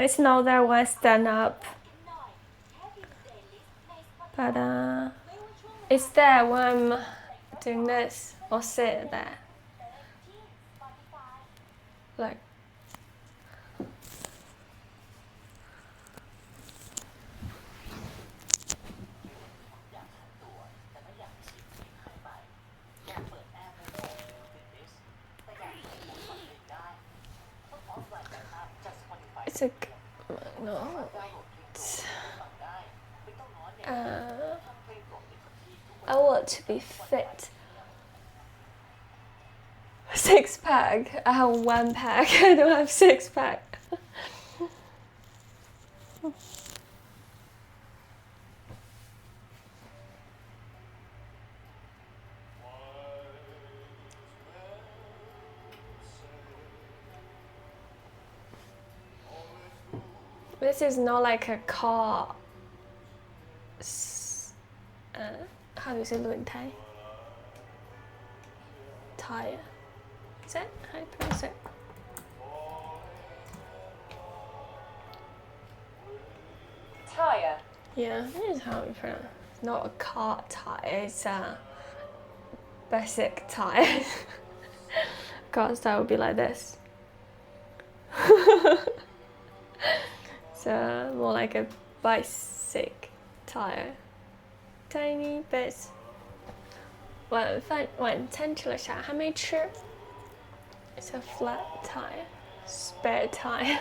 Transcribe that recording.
it's not that one stand up, but it's there when I'm doing this or sit there, like. It's a no. I want to be fit. 6-pack. I have 1-pack. I don't have 6-pack. This is not like a car. How do you say 轮胎? Tire. Is that how you pronounce it? Tire. Yeah, that is how you pronounce it. It's not a car tire, it's a basic tire. Car style would be like this. So more like a bicycle tire. Tiny bits. 晚餐吃了啥？还没吃。It's a flat tire, spare tire.